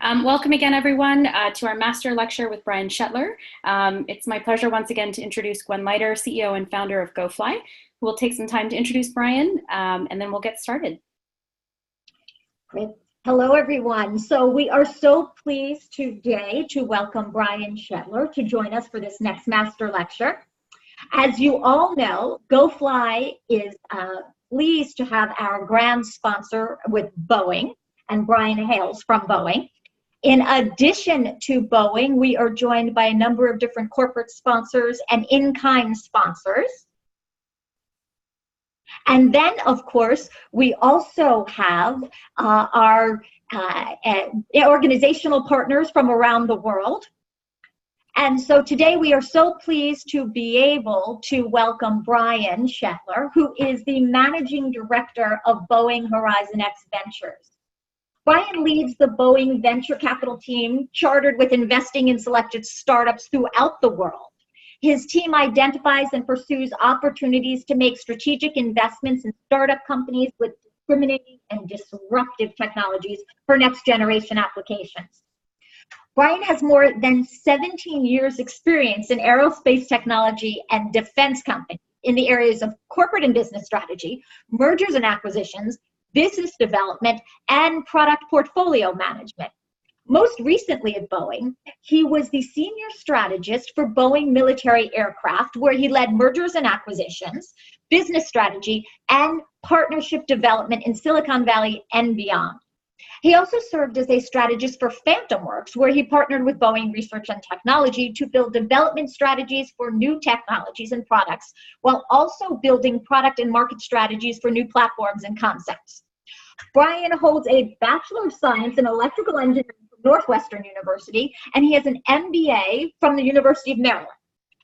Welcome again, everyone, to our master lecture with Brian Schettler. It's my pleasure once again to introduce Gwen Leiter, CEO and founder of GoFly, who will take some time to introduce Brian, and then we'll get started. Great. Hello, everyone. So we are so pleased today to welcome Brian Schettler to join us for this next master lecture. As you all know, GoFly is pleased to have our grand sponsor with Boeing, and Brian hails from Boeing. In addition to Boeing, we are joined by a number of different corporate sponsors and in-kind sponsors. And then, of course, we also have our organizational partners from around the world. And so today we are so pleased to be able to welcome Brian Schettler, who is the Managing Director of Boeing HorizonX Ventures. Brian leads the Boeing venture capital team chartered with investing in selected startups throughout the world. His team identifies and pursues opportunities to make strategic investments in startup companies with discriminating and disruptive technologies for next generation applications. Brian has more than 17 years experience in aerospace technology and defense companies in the areas of corporate and business strategy, mergers and acquisitions, business development, and product portfolio management. Most recently at Boeing, he was the senior strategist for Boeing military aircraft, where he led mergers and acquisitions, business strategy, and partnership development in Silicon Valley and beyond. He also served as a strategist for PhantomWorks, where he partnered with Boeing Research and Technology to build development strategies for new technologies and products, while also building product and market strategies for new platforms and concepts. Brian holds a Bachelor of Science in Electrical Engineering from Northwestern University, and he has an MBA from the University of Maryland.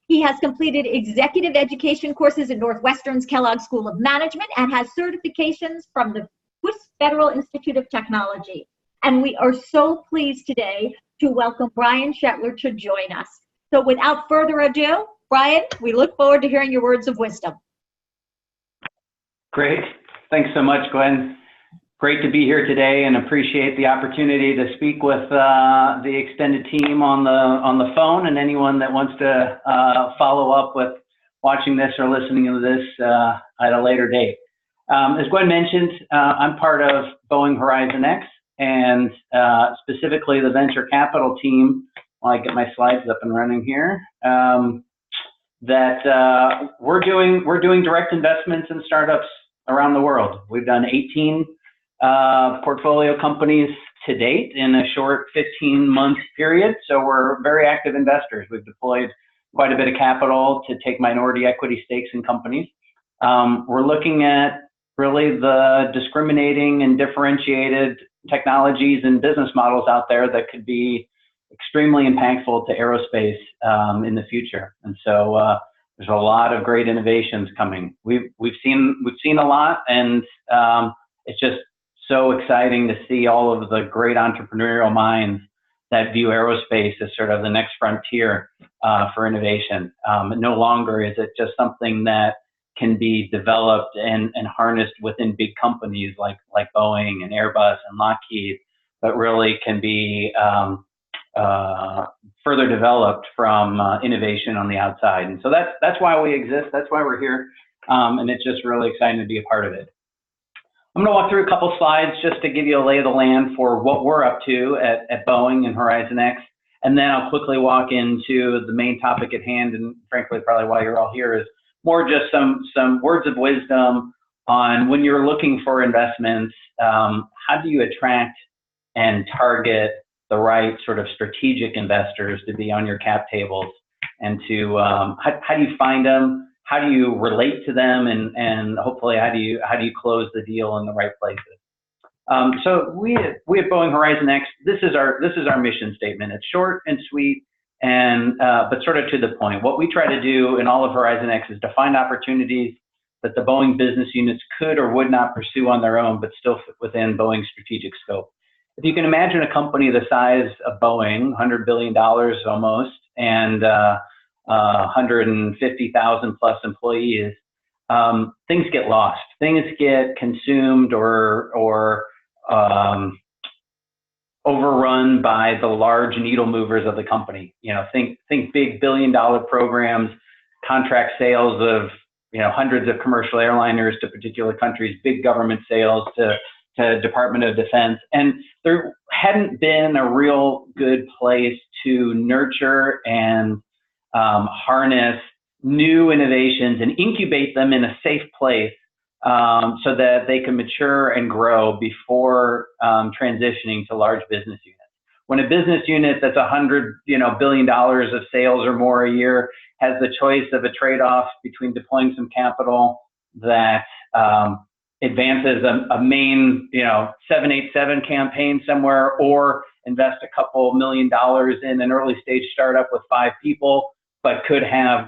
He has completed executive education courses at Northwestern's Kellogg School of Management and has certifications from the Swiss Federal Institute of Technology. And we are so pleased today to welcome Brian Schettler to join us. So without further ado, Brian, we look forward to hearing your words of wisdom. Great. Thanks so much, Gwen. Great to be here today and appreciate the opportunity to speak with the extended team on the phone and anyone that wants to follow up with watching this or listening to this at a later date. As Gwen mentioned, I'm part of Boeing HorizonX and specifically the venture capital team. While I get my slides up and running here, we're doing direct investments in startups around the world. We've done 18 portfolio companies to date in a short 15-month period. So we're very active investors. We've deployed quite a bit of capital to take minority equity stakes in companies. We're looking at really the discriminating and differentiated technologies and business models out there that could be extremely impactful to aerospace in the future. And so there's a lot of great innovations coming. We've seen a lot, and it's just so exciting to see all of the great entrepreneurial minds that view aerospace as sort of the next frontier for innovation. No longer is it just something that can be developed and harnessed within big companies like Boeing and Airbus and Lockheed, but really can be further developed from innovation on the outside. And so that's why we exist. That's why we're here. And it's just really exciting to be a part of it. I'm going to walk through a couple slides just to give you a lay of the land for what we're up to at Boeing and HorizonX. And then I'll quickly walk into the main topic at hand. And frankly, probably why you're all here is more just some words of wisdom on when you're looking for investments, how do you attract and target the right sort of strategic investors to be on your cap tables, and to how do you find them? How do you relate to them, and hopefully how do you close the deal in the right places? So we at Boeing HorizonX, this is our mission statement. It's short and sweet, and but sort of to the point. What we try to do in all of HorizonX is to find opportunities that the Boeing business units could or would not pursue on their own, but still fit within Boeing's strategic scope. If you can imagine a company the size of Boeing, $100 billion almost, and 150,000 plus employees, things get lost. Things get consumed or overrun by the large needle movers of the company. You know, think big billion-dollar programs, contract sales of, you know, hundreds of commercial airliners to particular countries, big government sales to Department of Defense. And there hadn't been a real good place to nurture and harness new innovations and incubate them in a safe place so that they can mature and grow before transitioning to large business units. When a business unit that's $100 billion of sales or more a year has the choice of a trade-off between deploying some capital that advances a main 787 campaign somewhere, or invest a couple $1 million in an early stage startup with 5 people, but could have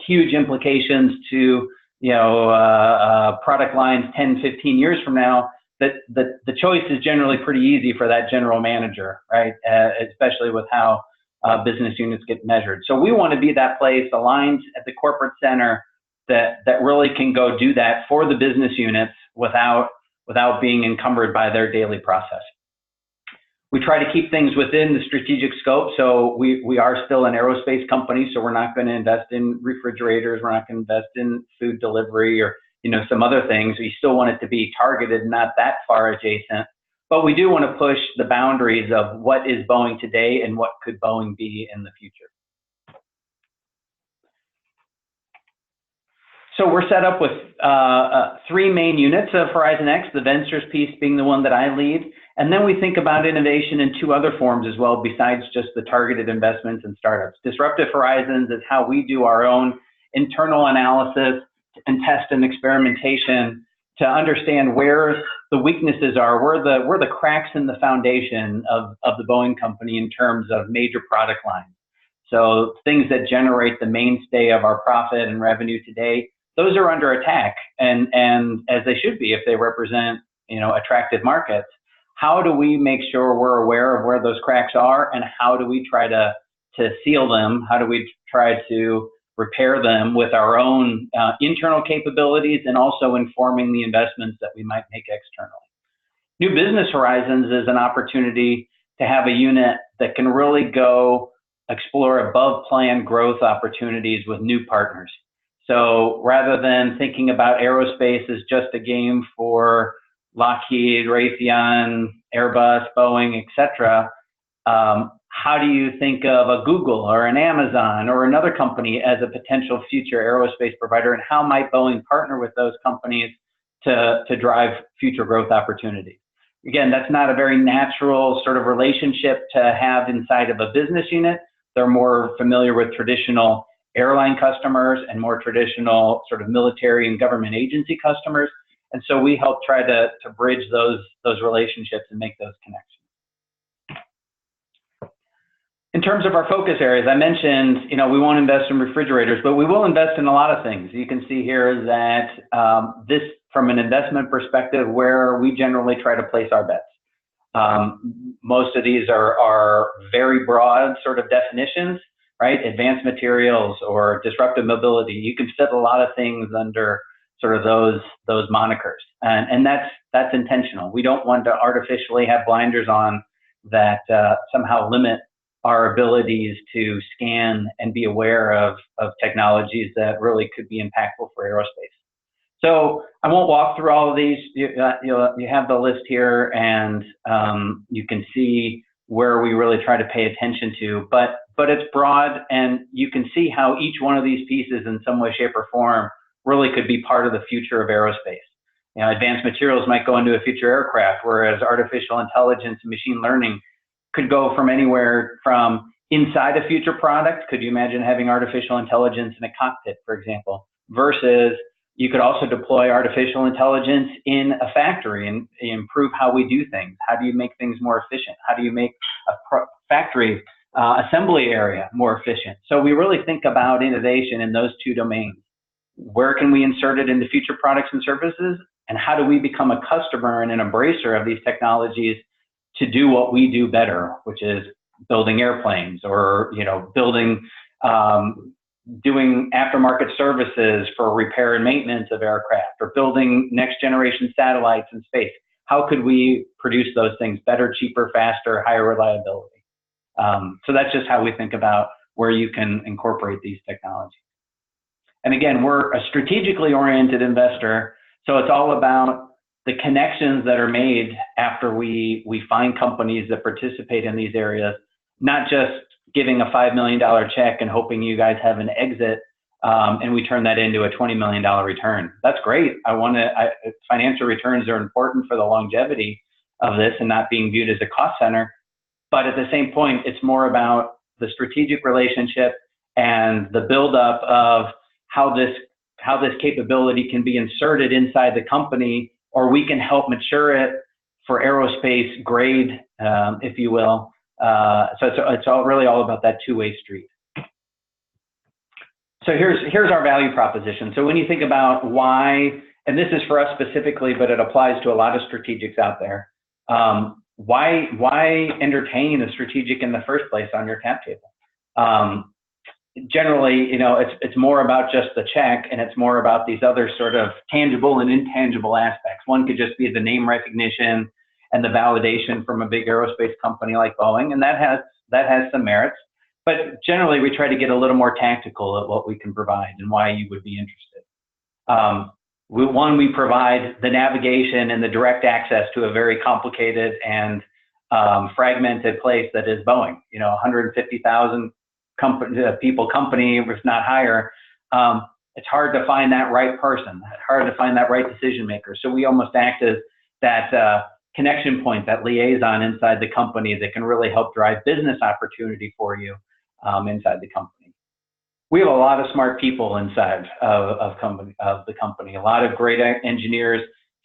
huge implications to product lines 10, 15 years from now, that the choice is generally pretty easy for that general manager, right? Especially with how business units get measured. So we want to be that place aligned at the corporate center that really can go do that for the business units without being encumbered by their daily process. We try to keep things within the strategic scope. So we are still an aerospace company, so we're not going to invest in refrigerators. We're not going to invest in food delivery or some other things. We still want it to be targeted, not that far adjacent. But we do want to push the boundaries of what is Boeing today and what could Boeing be in the future. So we're set up with 3 main units of HorizonX, the Ventures piece being the one that I lead. And then we think about innovation in 2 other forms as well, besides just the targeted investments and startups. Disruptive Horizons is how we do our own internal analysis and test and experimentation to understand where the weaknesses are, where the cracks in the foundation of the Boeing company in terms of major product lines. So things that generate the mainstay of our profit and revenue today, those are under attack, and as they should be if they represent attractive markets. How do we make sure we're aware of where those cracks are, and how do we try to seal them? How do we try to repair them with our own internal capabilities, and also informing the investments that we might make externally? New Business Horizons is an opportunity to have a unit that can really go explore above plan growth opportunities with new partners. So rather than thinking about aerospace as just a game for Lockheed, Raytheon, Airbus, Boeing, etc., how do you think of a Google or an Amazon or another company as a potential future aerospace provider, and how might Boeing partner with those companies to drive future growth opportunities? Again, that's not a very natural sort of relationship to have inside of a business unit. They're more familiar with traditional airline customers and more traditional sort of military and government agency customers. And so we help try to bridge those relationships and make those connections. In terms of our focus areas, I mentioned, we won't invest in refrigerators, but we will invest in a lot of things. You can see here that this, from an investment perspective, where we generally try to place our bets. Most of these are very broad sort of definitions, right? Advanced materials or disruptive mobility. You can fit a lot of things under sort of those monikers, and that's intentional. We don't want to artificially have blinders on that somehow limit our abilities to scan and be aware of technologies that really could be impactful for aerospace. So I won't walk through all of these. You have the list here, and you can see where we really try to pay attention to, but it's broad, and you can see how each one of these pieces in some way, shape, or form really could be part of the future of aerospace. Advanced materials might go into a future aircraft, whereas artificial intelligence and machine learning could go from anywhere from inside a future product. Could you imagine having artificial intelligence in a cockpit, for example, versus you could also deploy artificial intelligence in a factory and improve how we do things. How do you make things more efficient? How do you make a factory assembly area more efficient? So we really think about innovation in those 2 domains. Where can we insert it into future products and services? And how do we become a customer and an embracer of these technologies to do what we do better, which is building airplanes, or doing aftermarket services for repair and maintenance of aircraft, or building next generation satellites in space? how could we produce those things better, cheaper, faster, higher reliability? So that's just how we think about where you can incorporate these technologies. And again, we're a strategically oriented investor, so it's all about the connections that are made after we find companies that participate in these areas, not just giving a $5 million check and hoping you guys have an exit and we turn that into a $20 million return. That's great. Financial returns are important for the longevity of this and not being viewed as a cost center. But at the same point, it's more about the strategic relationship and the buildup of how this capability can be inserted inside the company, or we can help mature it for aerospace grade, if you will. So it's really all about that two-way street. So here's our value proposition. So when you think about why, and this is for us specifically, but it applies to a lot of strategics out there, why entertain a strategic in the first place on your cap table? Generally, it's more about just the check, and it's more about these other sort of tangible and intangible aspects. One could just be the name recognition and the validation from a big aerospace company like Boeing, and that has some merits. But generally, we try to get a little more tactical at what we can provide and why you would be interested. We provide the navigation and the direct access to a very complicated and fragmented place that is Boeing. 150,000 people company, if not higher. It's hard to find that right person, hard to find that right decision maker. So we almost act as that connection point, that liaison inside the company that can really help drive business opportunity for you inside the company. We have a lot of smart people inside of the company, a lot of great engineers,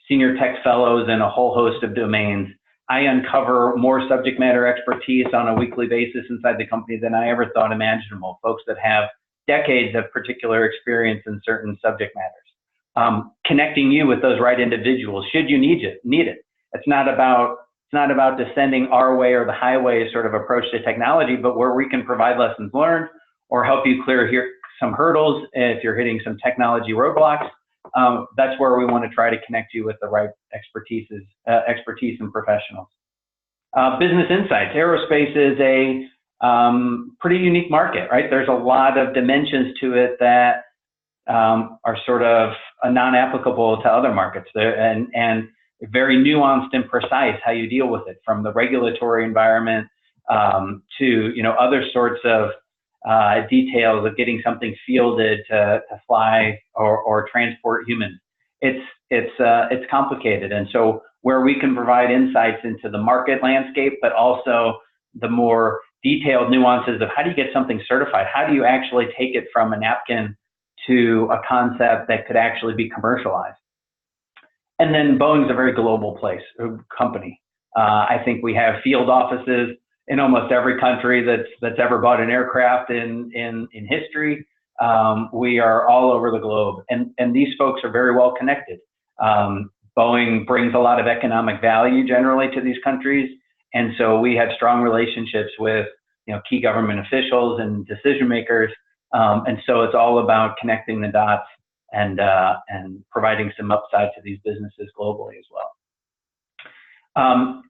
senior tech fellows in a whole host of domains. I uncover more subject matter expertise on a weekly basis inside the company than I ever thought imaginable. Folks that have decades of particular experience in certain subject matters. Connecting you with those right individuals should you need it. It's not about descending our way or the highway sort of approach to technology, but where we can provide lessons learned or help you clear some hurdles if you're hitting some technology roadblocks. That's where we want to try to connect you with the right expertise and professionals. Business insights. Aerospace is a pretty unique market, right? There's a lot of dimensions to it that are sort of non-applicable to other markets, and very nuanced and precise how you deal with it, from the regulatory environment to other sorts of details of getting something fielded to fly or transport humans. It's complicated, and so where we can provide insights into the market landscape, but also the more detailed nuances of how do you get something certified? How do you actually take it from a napkin to a concept that could actually be commercialized? And then Boeing's a very global company. I think we have field offices in almost every country that's ever bought an aircraft in history. We are all over the globe, and these folks are very well connected. Boeing brings a lot of economic value generally to these countries, and so we have strong relationships with key government officials and decision makers, and so it's all about connecting the dots and providing some upside to these businesses globally as well.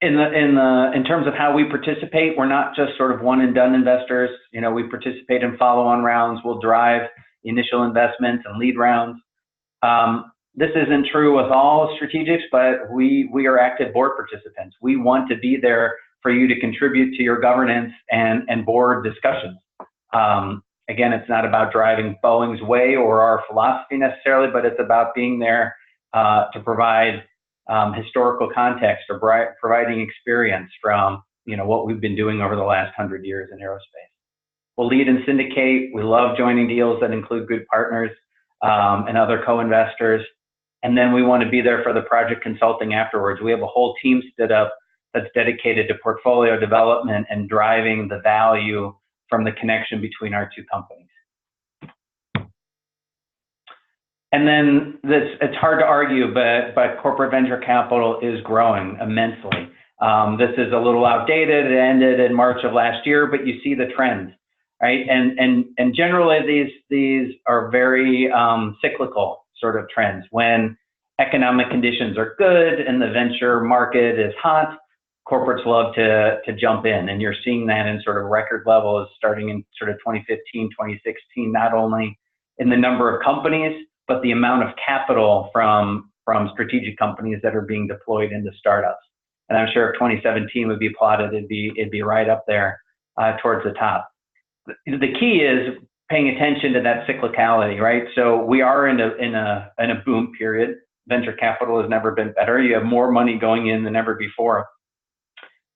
In terms of how we participate, we're not just sort of one and done investors. We participate in follow-on rounds. We'll drive initial investments and lead rounds. This isn't true with all strategics, but we are active board participants. We want to be there for you to contribute to your governance and board discussions. Again, it's not about driving Boeing's way or our philosophy necessarily, but it's about being there to provide historical context or providing experience from what we've been doing over the last 100 years in aerospace. We'll lead and syndicate. We love joining deals that include good partners and other co-investors. And then we want to be there for the project consulting afterwards. We have a whole team stood up that's dedicated to portfolio development and driving the value from the connection between our two companies. And then it's hard to argue, but corporate venture capital is growing immensely. This is a little outdated. It ended in March of last year, but you see the trends, right? And generally these are very cyclical sort of trends. When economic conditions are good and the venture market is hot, corporates love to jump in. And you're seeing that in sort of record levels starting in sort of 2015, 2016, not only in the number of companies, but the amount of capital from strategic companies that are being deployed into startups. And I'm sure if 2017 would be plotted, it'd be right up there towards the top. The key is paying attention to that cyclicality, right? So we are in a boom period. Venture capital has never been better. You have more money going in than ever before.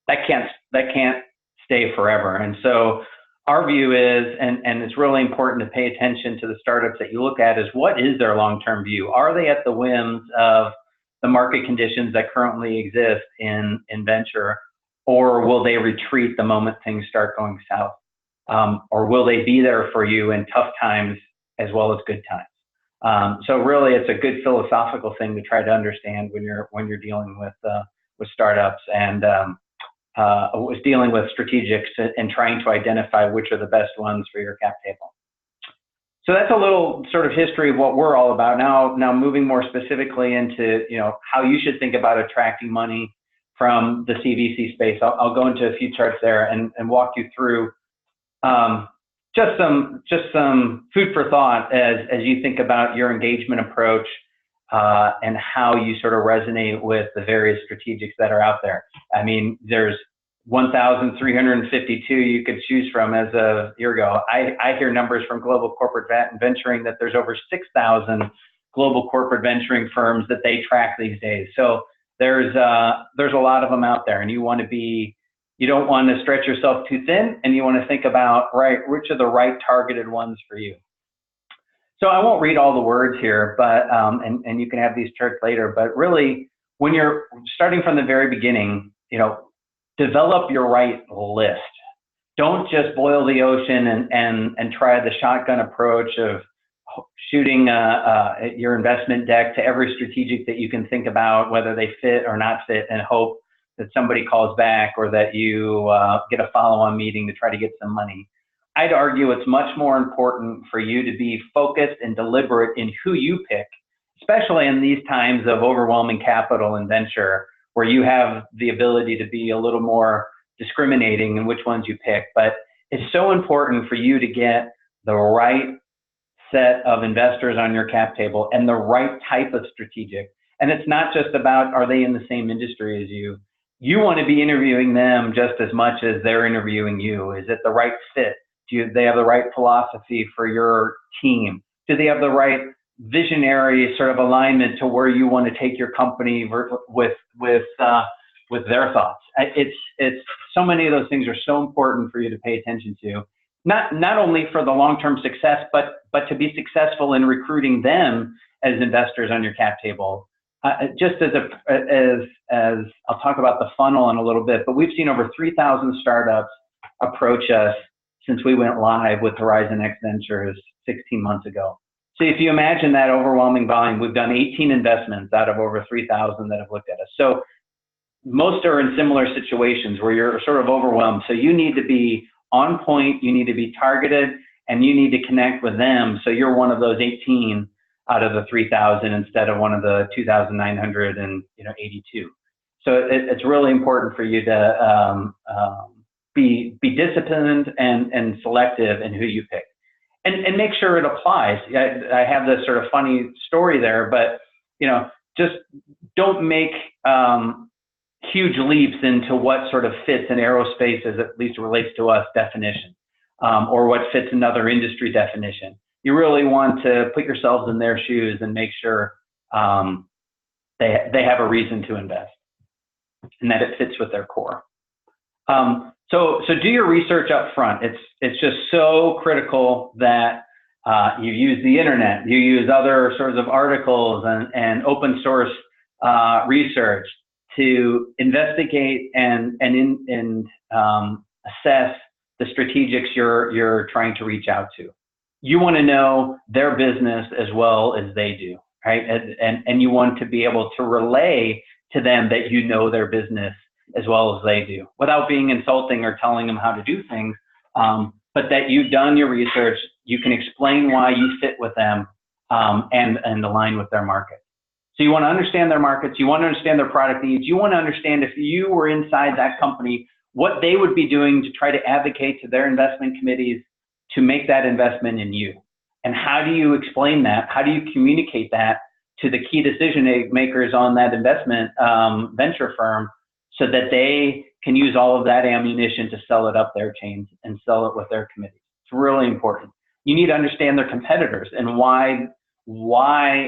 That can't stay forever. And so our view is, and it's really important to pay attention to the startups that you look at, is what is their long-term view? Are they at the whims of the market conditions that currently exist in venture, or will they retreat the moment things start going south? Or will they be there for you in tough times as well as good times? So really, it's a good philosophical thing to try to understand when you're dealing with startups and was dealing with strategics and trying to identify which are the best ones for your cap table. So that's a little sort of history of what we're all about. Now moving more specifically into how you should think about attracting money from the CVC space. I'll go into a few charts there and walk you through just some food for thought as you think about your engagement approach and how you sort of resonate with the various strategics that are out there. I mean, there's 1,352 you could choose from as of a year ago. I hear numbers from Global Corporate Venturing that there's over 6,000 global corporate venturing firms that they track these days. So there's a lot of them out there, and you don't want to stretch yourself too thin, and you want to think about, right, which are the right targeted ones for you. So I won't read all the words here, but and you can have these charts later. But really, when you're starting from the very beginning, develop your right list. Don't just boil the ocean and try the shotgun approach of shooting your investment deck to every strategic that you can think about, whether they fit or not fit, and hope that somebody calls back or that you get a follow-on meeting to try to get some money. I'd argue it's much more important for you to be focused and deliberate in who you pick, especially in these times of overwhelming capital and venture, where you have the ability to be a little more discriminating in which ones you pick. But it's so important for you to get the right set of investors on your cap table and the right type of strategic. And it's not just about, are they in the same industry as you? You want to be interviewing them just as much as they're interviewing you. Is it the right fit? Do they have the right philosophy for your team? Do they have the right visionary sort of alignment to where you want to take your company with their thoughts? It's so many of those things are so important for you to pay attention to, not only for the long-term success, but to be successful in recruiting them as investors on your cap table. Just as I'll talk about the funnel in a little bit, but we've seen over 3,000 startups approach us since we went live with HorizonX Ventures 16 months ago. So if you imagine that overwhelming volume, we've done 18 investments out of over 3,000 that have looked at us. So most are in similar situations where you're sort of overwhelmed. So you need to be on point, you need to be targeted, and you need to connect with them. So you're one of those 18 out of the 3,000 instead of one of the 2,982. So it's really important for you to be disciplined and selective in who you pick, and make sure it applies. I have this sort of funny story there, but just don't make huge leaps into what sort of fits in aerospace, as at least relates to us, definition, or what fits another industry definition. You really want to put yourselves in their shoes and make sure they have a reason to invest and that it fits with their core. So do your research up front. It's just so critical that you use the internet, you use other sorts of articles and open source research to investigate and assess the strategics you're trying to reach out to. You want to know their business as well as they do, right? And you want to be able to relay to them that you know their business as well as they do, without being insulting or telling them how to do things, but that you've done your research, you can explain why you fit with them and align with their market. So you want to understand their markets, you want to understand their product needs, you want to understand if you were inside that company, what they would be doing to try to advocate to their investment committees to make that investment in you. And how do you explain that? How do you communicate that to the key decision makers on that investment venture firm so that they can use all of that ammunition to sell it up their chains and sell it with their committees? It's really important. You need to understand their competitors and why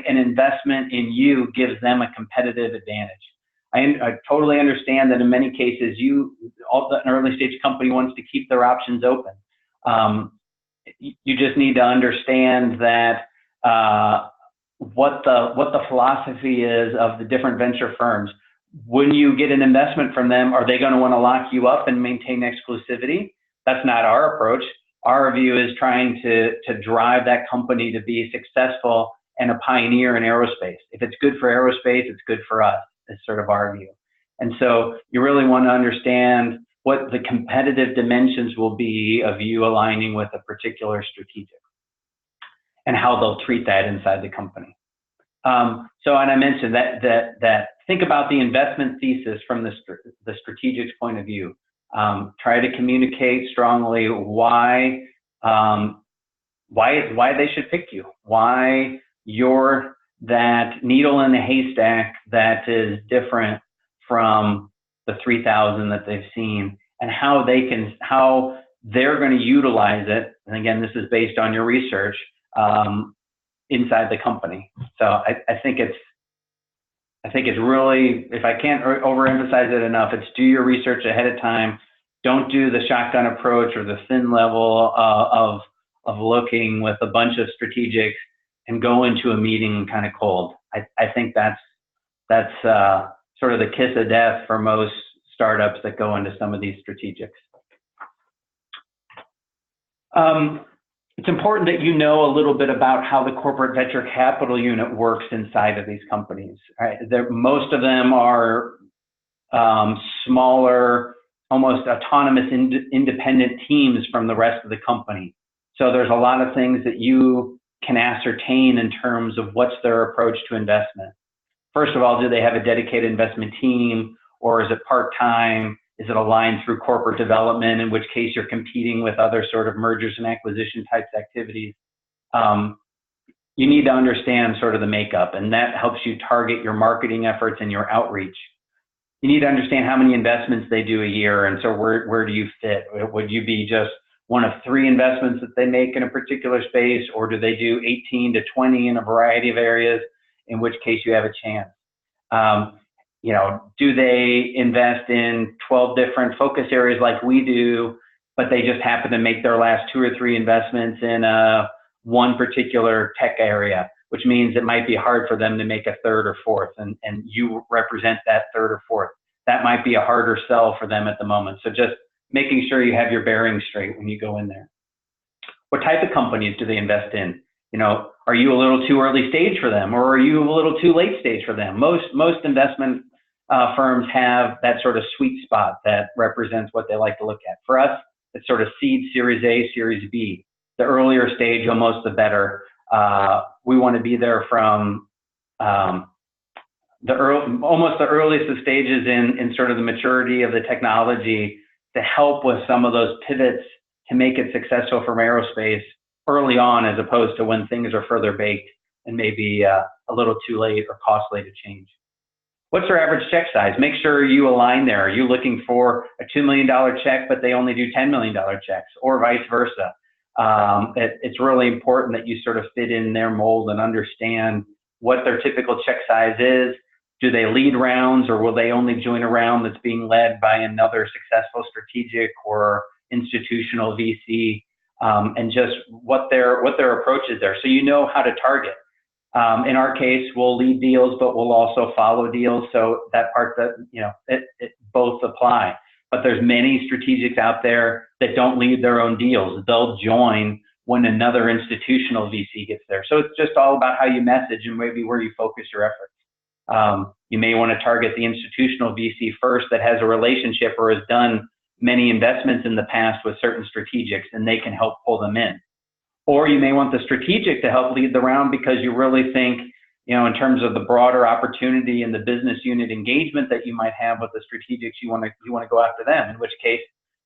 an investment in you gives them a competitive advantage. I totally understand that in many cases, an early stage company wants to keep their options open. You just need to understand that what the philosophy is of the different venture firms. When you get an investment from them, are they going to want to lock you up and maintain exclusivity? That's not our approach. Our view is trying to drive that company to be successful and a pioneer in aerospace. If it's good for aerospace, it's good for us, is sort of our view. And so you really want to understand what the competitive dimensions will be of you aligning with a particular strategic and how they'll treat that inside the company. And I mentioned that think about the investment thesis from the strategic's point of view. Try to communicate strongly why they should pick you, why you're that needle in the haystack that is different from the 3,000 that they've seen, and how they're going to utilize it. And again, this is based on your research inside the company. So I think it's really, if I can't overemphasize it enough, it's do your research ahead of time. Don't do the shotgun approach or the thin level of looking with a bunch of strategics and go into a meeting kind of cold. I think that's sort of the kiss of death for most startups that go into some of these strategics. It's important that you know a little bit about how the corporate venture capital unit works inside of these companies. Right? Most of them are smaller, almost autonomous, independent teams from the rest of the company. So there's a lot of things that you can ascertain in terms of what's their approach to investment. First of all, do they have a dedicated investment team, or is it part-time? Is it aligned through corporate development, in which case you're competing with other sort of mergers and acquisition types activities? You need to understand sort of the makeup, and that helps you target your marketing efforts and your outreach. You need to understand how many investments they do a year, and so where do you fit? Would you be just one of 3 investments that they make in a particular space, or do they do 18 to 20 in a variety of areas, in which case you have a chance? Do they invest in 12 different focus areas like we do, but they just happen to make their last 2 or 3 investments in one particular tech area, which means it might be hard for them to make a 3rd or 4th, and you represent that 3rd or 4th. That might be a harder sell for them at the moment. So just making sure you have your bearings straight when you go in there. What type of companies do they invest in? Are you a little too early stage for them, or are you a little too late stage for them? Most investment firms have that sort of sweet spot that represents what they like to look at. For us, it's sort of seed, Series A, Series B. The earlier stage, almost the better. We want to be there from almost the earliest of stages in sort of the maturity of the technology to help with some of those pivots to make it successful from aerospace early on, as opposed to when things are further baked and maybe a little too late or costly to change. What's their average check size? Make sure you align there. Are you looking for a $2 million check, but they only do $10 million checks, or vice versa? It's really important that you sort of fit in their mold and understand what their typical check size is. Do they lead rounds, or will they only join a round that's being led by another successful strategic or institutional VC? And just what their approach is there, so you know how to target. In our case, we'll lead deals, but we'll also follow deals. So that part that it both apply. But there's many strategics out there that don't lead their own deals. They'll join when another institutional VC gets there. So it's just all about how you message and maybe where you focus your efforts. You may want to target the institutional VC first that has a relationship or has done many investments in the past with certain strategics, and they can help pull them in. Or you may want the strategic to help lead the round because you really think, in terms of the broader opportunity and the business unit engagement that you might have with the strategics, you want to go after them, in which case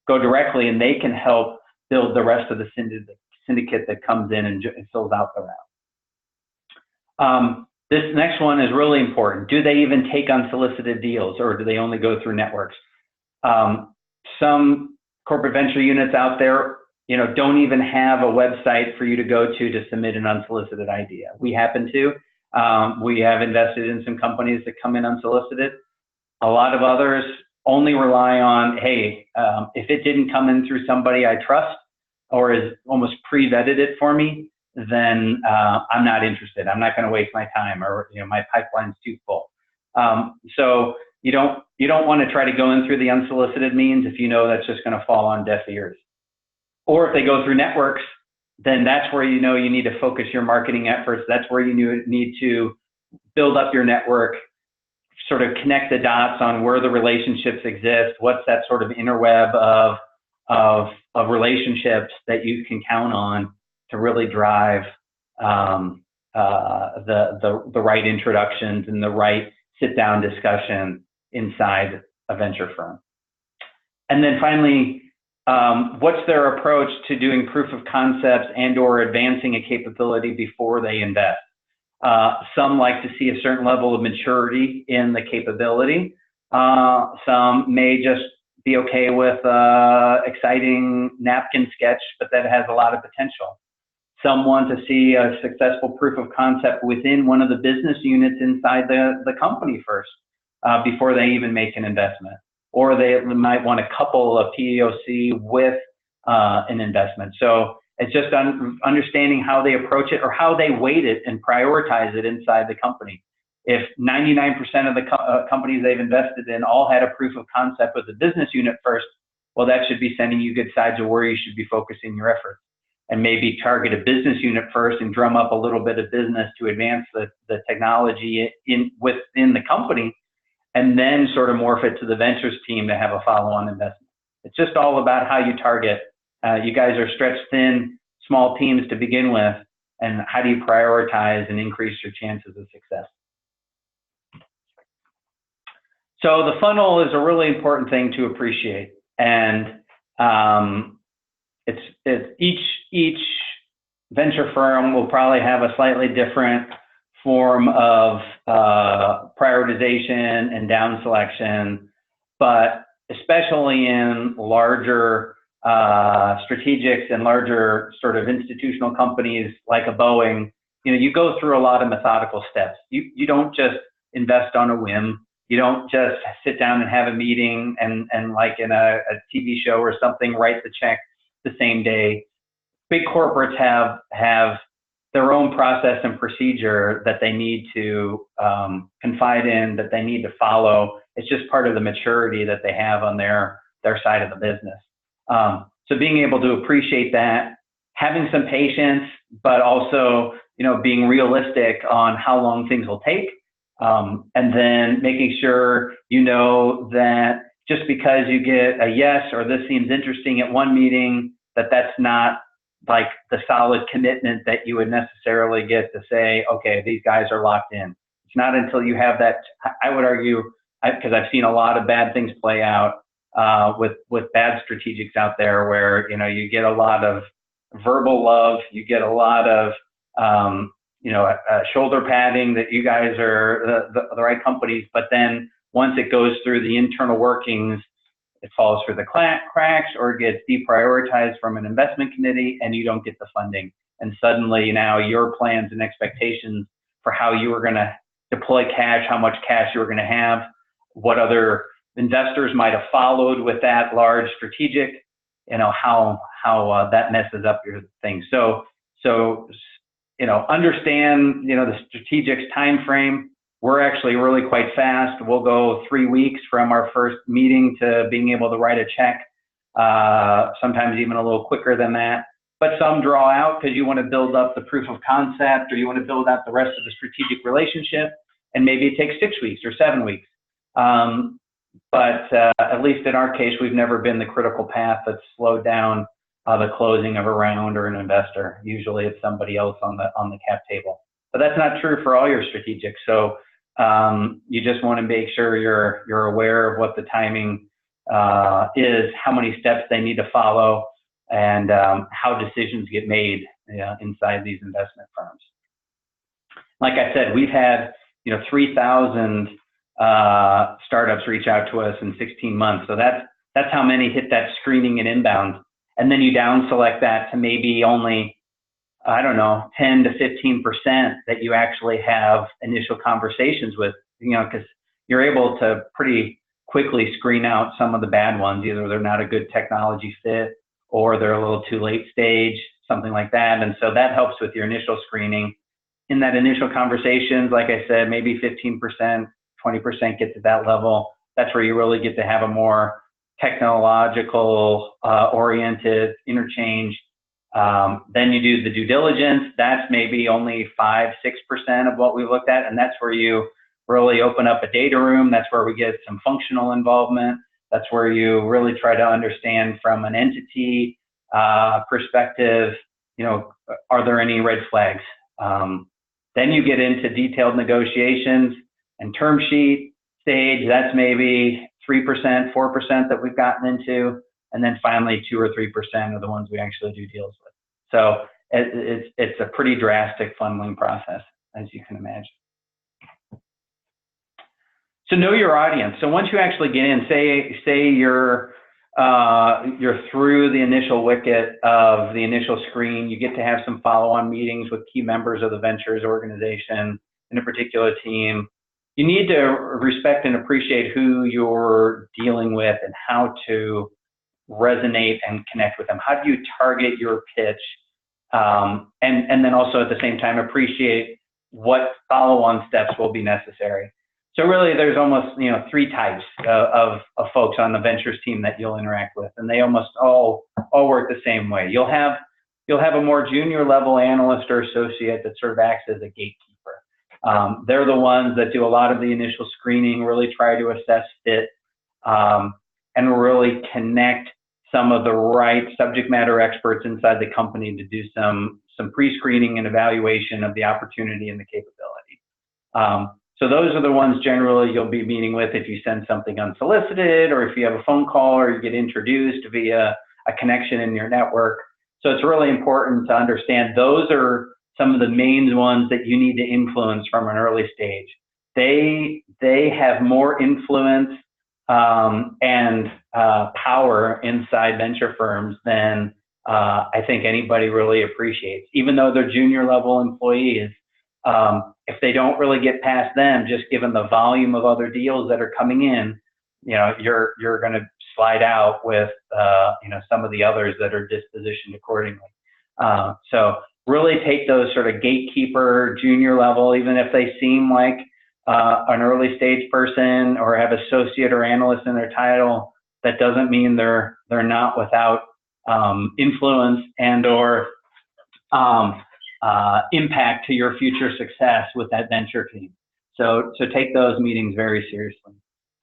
go directly and they can help build the rest of the syndicate that comes in and fills out the route. This next one is really important. Do they even take unsolicited deals, or do they only go through networks? Some corporate venture units out there, don't even have a website for you to go to submit an unsolicited idea. We happen to. We have invested in some companies that come in unsolicited. A lot of others only rely on, hey, if it didn't come in through somebody I trust or is almost pre-vetted it for me, then I'm not interested. I'm not going to waste my time, or my pipeline's too full. So you don't want to try to go in through the unsolicited means if you know that's just going to fall on deaf ears. Or if they go through networks, then that's where you need to focus your marketing efforts. That's where you need to build up your network, sort of connect the dots on where the relationships exist. What's that sort of interweb of relationships that you can count on to really drive the right introductions and the right sit-down discussion inside a venture firm. And then finally, what's their approach to doing proof of concepts and or advancing a capability before they invest? Some like to see a certain level of maturity in the capability. Some may just be okay with exciting napkin sketch, but that has a lot of potential. Some want to see a successful proof of concept within one of the business units inside the company first, before they even make an investment. Or they might want to couple a POC with an investment. So it's just understanding how they approach it or how they weight it and prioritize it inside the company. If 99% of the companies they've invested in all had a proof of concept with the business unit first, well, that should be sending you good signs of where you should be focusing your efforts. And maybe target a business unit first and drum up a little bit of business to advance the technology within the company, and then sort of morph it to the ventures team to have a follow-on investment. It's just all about how you target. You guys are stretched thin, small teams to begin with, and how do you prioritize and increase your chances of success? So the funnel is a really important thing to appreciate, and each venture firm will probably have a slightly different form of prioritization and down selection, but especially in larger strategics and larger sort of institutional companies like a Boeing, you go through a lot of methodical steps. You don't just invest on a whim. You don't just sit down and have a meeting and like in a TV show or something, write the check the same day. Big corporates have their own process and procedure that they need to confide in, that they need to follow. It's just part of the maturity that they have on their side of the business. So being able to appreciate that, having some patience, but also being realistic on how long things will take, and then making sure that just because you get a yes or this seems interesting at one meeting, that's not like the solid commitment that you would necessarily get to say, okay, these guys are locked in. It's not until you have that, I would argue, because I've seen a lot of bad things play out with bad strategics out there where, you get a lot of verbal love, you get a lot of, shoulder padding that you guys are the right companies, but then once it goes through the internal workings, it falls through the cracks or it gets deprioritized from an investment committee and you don't get the funding. And suddenly now your plans and expectations for how you were going to deploy cash, how much cash you were going to have, what other investors might have followed with that large strategic, how that messes up your thing. So understand, the strategic's time frame. We're actually really quite fast. We'll go 3 weeks from our first meeting to being able to write a check, sometimes even a little quicker than that. But some draw out because you want to build up the proof of concept or you want to build out the rest of the strategic relationship, and maybe it takes 6 weeks or 7 weeks. But at least in our case, we've never been the critical path that's slowed down the closing of a round or an investor. Usually it's somebody else on the cap table but that's not true for all your strategics. So you just want to make sure you're aware of what the timing is, how many steps they need to follow, and how decisions get made inside these investment firms. Like I said, we've had 3,000 startups reach out to us in 16 months. So that's how many hit that screening and inbound. And then you down select that to maybe only, I don't know, 10 to 15% that you actually have initial conversations with, because you're able to pretty quickly screen out some of the bad ones. Either they're not a good technology fit or they're a little too late stage, something like that. And so that helps with your initial screening. In that initial conversations, like I said, maybe 15%, 20% get to that level. That's where you really get to have a more technological oriented interchange. Then you do the due diligence. That's maybe only 5-6% of what we looked at, and that's where you really open up a data room. That's where we get some functional involvement. That's where you really try to understand from an entity perspective, are there any red flags? Then you get into detailed negotiations and term sheet stage. That's maybe 3%, 4% that we've gotten into. And then finally 2 or 3% are the ones we actually do deals with. So it's a pretty drastic funneling process, as you can imagine. So know your audience. So once you actually get in, say you're through the initial wicket of the initial screen, you get to have some follow-on meetings with key members of the ventures organization in a particular team. You need to respect and appreciate who you're dealing with and how to resonate and connect with them. How do you target your pitch? And then also at the same time appreciate what follow-on steps will be necessary. So really, there's almost 3 types of folks on the ventures team that you'll interact with, and they almost all work the same way. You'll have a more junior level analyst or associate that sort of acts as a gatekeeper. They're the ones that do a lot of the initial screening, really try to assess fit, and really connect some of the right subject matter experts inside the company to do some pre-screening and evaluation of the opportunity and the capability. So those are the ones generally you'll be meeting with if you send something unsolicited, or if you have a phone call, or you get introduced via a connection in your network. So it's really important to understand those are some of the main ones that you need to influence from an early stage. They have more influence and power inside venture firms than I think anybody really appreciates. Even though they're junior level employees, if they don't really get past them, just given the volume of other deals that are coming in, you're going to slide out with some of the others that are dispositioned accordingly. So really take those sort of gatekeeper junior level, even if they seem like an early stage person or have associate or analyst in their title, that doesn't mean they're not without influence and or impact to your future success with that venture team. So take those meetings very seriously.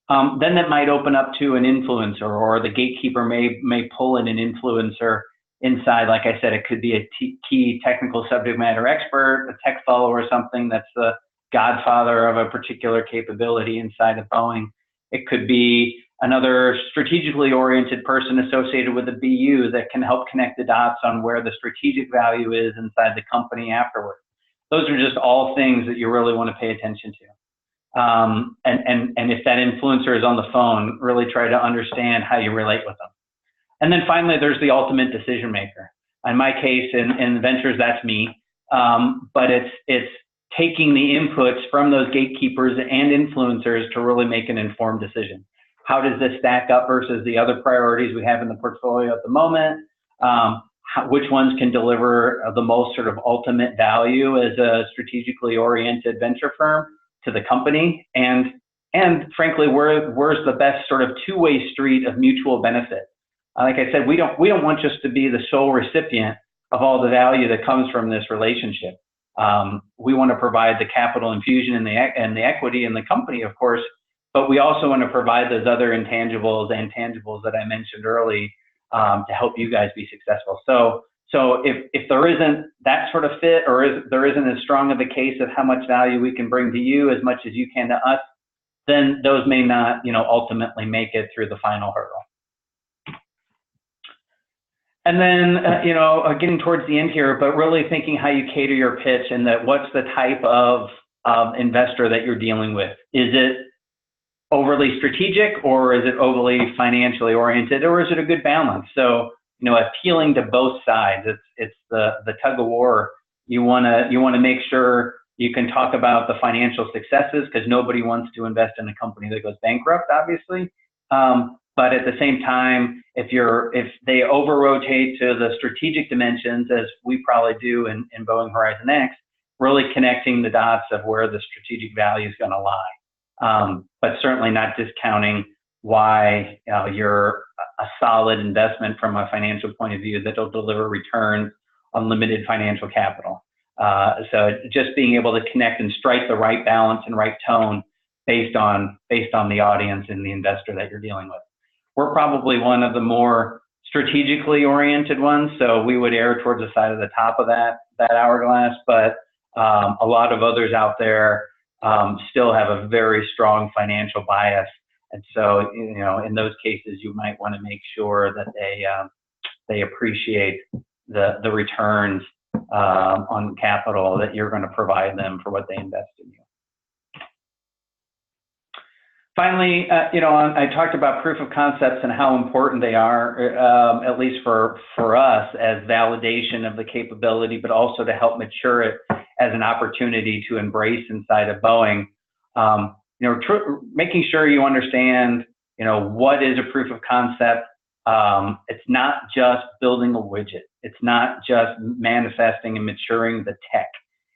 Then that might open up to an influencer, or the gatekeeper may pull in an influencer inside. Like I said, it could be a key technical subject matter expert, a tech fellow or something that's the godfather of a particular capability inside of Boeing. It could be another strategically oriented person associated with a BU that can help connect the dots on where the strategic value is inside the company afterward. Those are just all things that you really want to pay attention to. And if that influencer is on the phone, really try to understand how you relate with them. And then finally, there's the ultimate decision maker. In my case, in ventures, that's me. But it's taking the inputs from those gatekeepers and influencers to really make an informed decision. How does this stack up versus the other priorities we have in the portfolio at the moment? Which ones can deliver the most sort of ultimate value as a strategically oriented venture firm to the company? And frankly, where's the best sort of two-way street of mutual benefit? Like I said, we don't want just to be the sole recipient of all the value that comes from this relationship. We want to provide the capital infusion and the equity in the company, of course, but we also want to provide those other intangibles and tangibles that I mentioned early to help you guys be successful. So So if there isn't that sort of fit, or there isn't as strong of a case of how much value we can bring to you as much as you can to us, then those may not, ultimately make it through the final hurdle. And then, getting towards the end here, but really thinking how you cater your pitch, and that what's the type of investor that you're dealing with. Is it overly strategic, or is it overly financially oriented, or is it a good balance? So, appealing to both sides. It's the tug of war. You wanna make sure you can talk about the financial successes, because nobody wants to invest in a company that goes bankrupt, obviously. But at the same time, if they over-rotate to the strategic dimensions, as we probably do in Boeing HorizonX, really connecting the dots of where the strategic value is going to lie. But certainly not discounting why you're a solid investment from a financial point of view that will deliver returns on limited financial capital. So just being able to connect and strike the right balance and right tone based on the audience and the investor that you're dealing with. We're probably one of the more strategically oriented ones, so we would err towards the side of the top of that hourglass, but a lot of others out there still have a very strong financial bias. And so, in those cases, you might want to make sure that they appreciate the returns on capital that you're going to provide them for what they invest in you. Finally, I talked about proof of concepts and how important they are, at least for us, as validation of the capability, but also to help mature it as an opportunity to embrace inside of Boeing. Making sure you understand, what is a proof of concept. It's not just building a widget. It's not just manifesting and maturing the tech.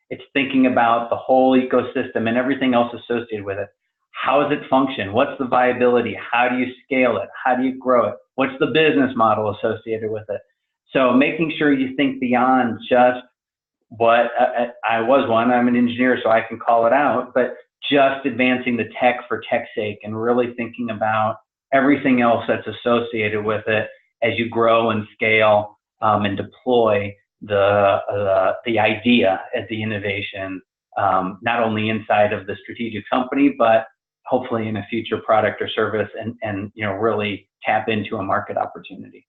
It's thinking about the whole ecosystem and everything else associated with it. How does it function? What's the viability? How do you scale it? How do you grow it? What's the business model associated with it? So making sure you think beyond just what I was one, I'm an engineer, so I can call it out, but just advancing the tech for tech's sake, and really thinking about everything else that's associated with it as you grow and scale and deploy the idea as the innovation, not only inside of the strategic company, but hopefully in a future product or service, and really tap into a market opportunity.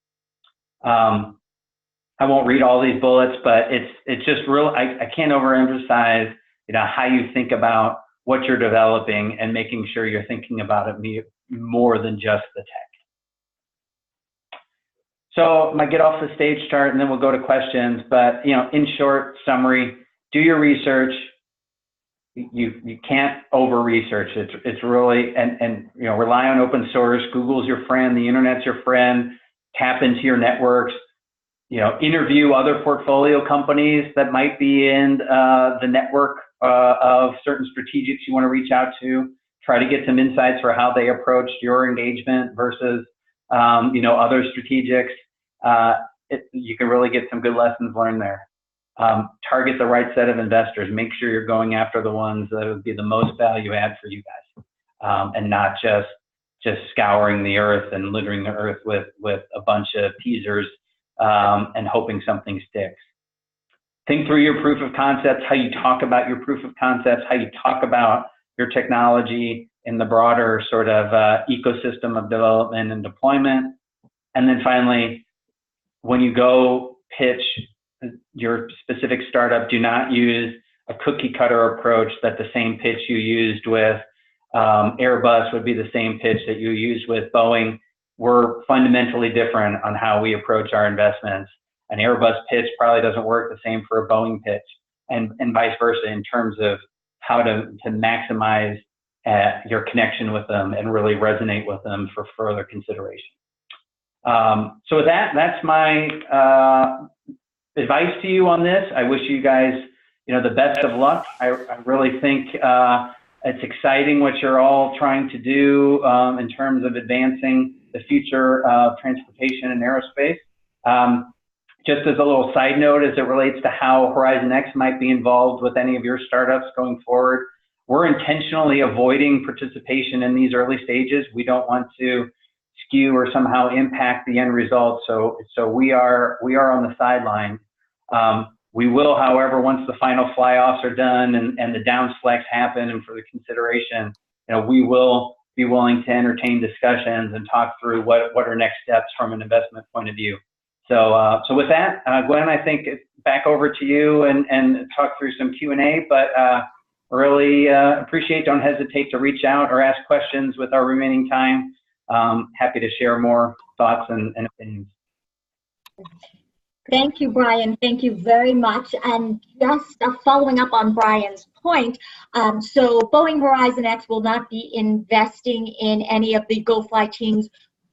I won't read all these bullets, but it's just real. I can't overemphasize how you think about what you're developing, and making sure you're thinking about it more than just the tech. So I might get off the stage start, and then we'll go to questions. But in short summary, do your research. You can't over research. It's really and rely on open source. Google's your friend. The internet's your friend. Tap into your networks. Interview other portfolio companies that might be in the network of certain strategics you want to reach out to. Try to get some insights for how they approached your engagement versus other strategics. You can really get some good lessons learned there. Target the right set of investors. Make sure you're going after the ones that would be the most value add for you guys, and not just scouring the earth and littering the earth with a bunch of teasers and hoping something sticks. Think through your proof of concepts, how you talk about your proof of concepts, how you talk about your technology in the broader sort of ecosystem of development and deployment. And then finally, when you go pitch your specific startup, do not use a cookie cutter approach that the same pitch you used with Airbus would be the same pitch that you used with Boeing. We're fundamentally different on how we approach our investments. An Airbus pitch probably doesn't work the same for a Boeing pitch, and vice versa, in terms of how to maximize your connection with them and really resonate with them for further consideration. So with that's my advice to you on this. I wish you guys, the best of luck. I really think it's exciting what you're all trying to do in terms of advancing the future of transportation and aerospace. Just as a little side note, as it relates to how HorizonX might be involved with any of your startups going forward, we're intentionally avoiding participation in these early stages. We don't want to skew or somehow impact the end result. So we are on the sideline. We will, however, once the final fly-offs are done and the down selects happen and for the consideration, we will be willing to entertain discussions and talk through what are next steps from an investment point of view. So with that, Gwen, I think it's back over to you and talk through some Q&A, but really appreciate, don't hesitate to reach out or ask questions with our remaining time. Happy to share more thoughts and opinions. Thank you, Brian. Thank you very much. And just following up on Brian's point, so Boeing HorizonX will not be investing in any of the GoFly teams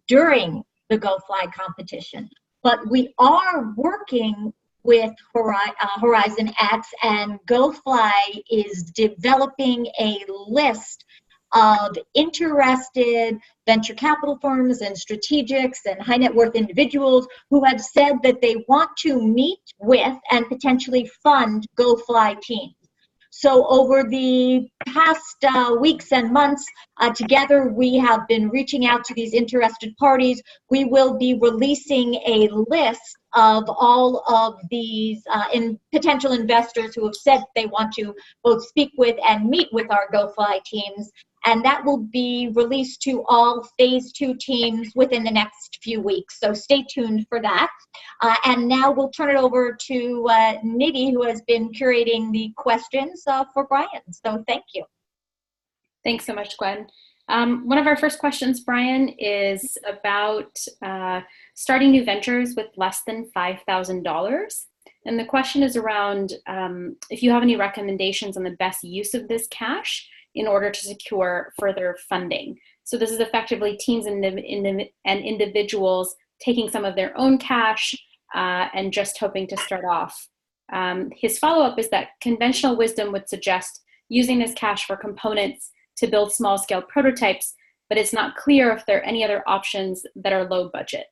during the GoFly competition, but we are working with HorizonX, and GoFly is developing a list of interested venture capital firms and strategics and high net worth individuals who have said that they want to meet with and potentially fund GoFly teams. So over the past weeks and months, together we have been reaching out to these interested parties. We will be releasing a list of all of these potential investors who have said they want to both speak with and meet with our GoFly teams. And that will be released to all phase 2 teams within the next few weeks. So stay tuned for that. And now we'll turn it over to Nidhi, who has been curating the questions for Brian. So thank you. Thanks so much, Gwen. One of our first questions, Brian, is about starting new ventures with less than $5,000. And the question is around if you have any recommendations on the best use of this cash in order to secure further funding. So this is effectively teams and individuals taking some of their own cash and just hoping to start off. His follow-up is that conventional wisdom would suggest using this cash for components to build small-scale prototypes, but it's not clear if there are any other options that are low budget.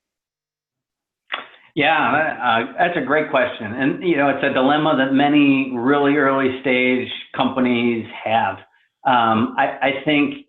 Yeah, that's a great question. And, it's a dilemma that many really early stage companies have. I think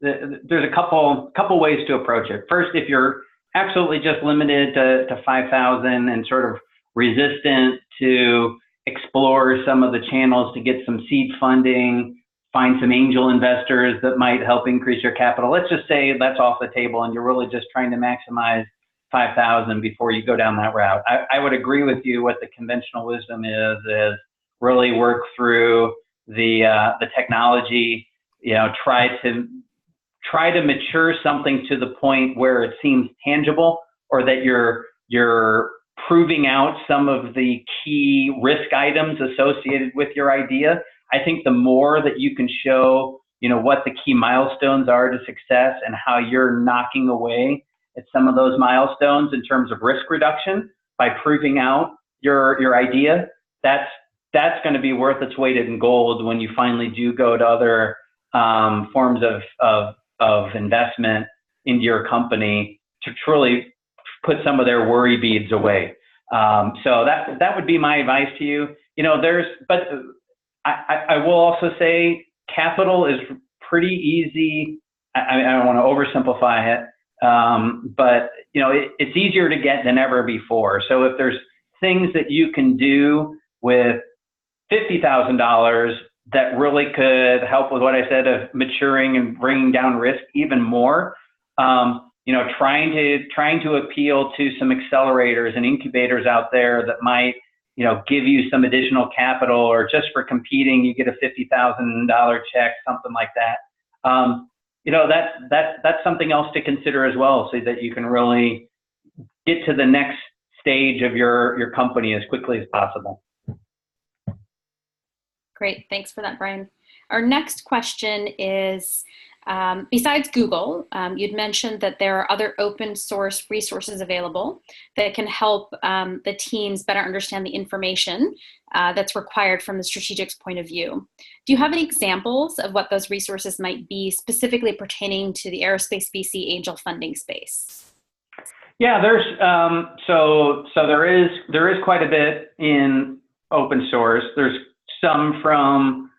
there's a couple ways to approach it. First, if you're absolutely just limited to 5,000 and sort of resistant to explore some of the channels to get some seed funding, find some angel investors that might help increase your capital. Let's just say that's off the table and you're really just trying to maximize 5,000 before you go down that route. I would agree with you. What the conventional wisdom is really work through the technology, try to mature something to the point where it seems tangible, or that you're proving out some of the key risk items associated with your idea. I think the more that you can show, what the key milestones are to success and how you're knocking away at some of those milestones in terms of risk reduction by proving out your idea, that's going to be worth its weight in gold when you finally do go to other forms of investment into your company to truly put some of their worry beads away. So that would be my advice to you. But I will also say capital is pretty easy. I don't want to oversimplify it, but it's easier to get than ever before. So if there's things that you can do with $50,000 that really could help with what I said of maturing and bringing down risk even more, trying to appeal to some accelerators and incubators out there that might, give you some additional capital, or just for competing, you get a $50,000 check, something like that. That's something else to consider as well, so that you can really get to the next stage of your company as quickly as possible. Great, thanks for that, Brian. Our next question is, besides Google, you'd mentioned that there are other open source resources available that can help the teams better understand the information that's required from the strategic's point of view. Do you have any examples of what those resources might be, specifically pertaining to the aerospace VC angel funding space? Yeah, there's there is quite a bit in open source. There's some from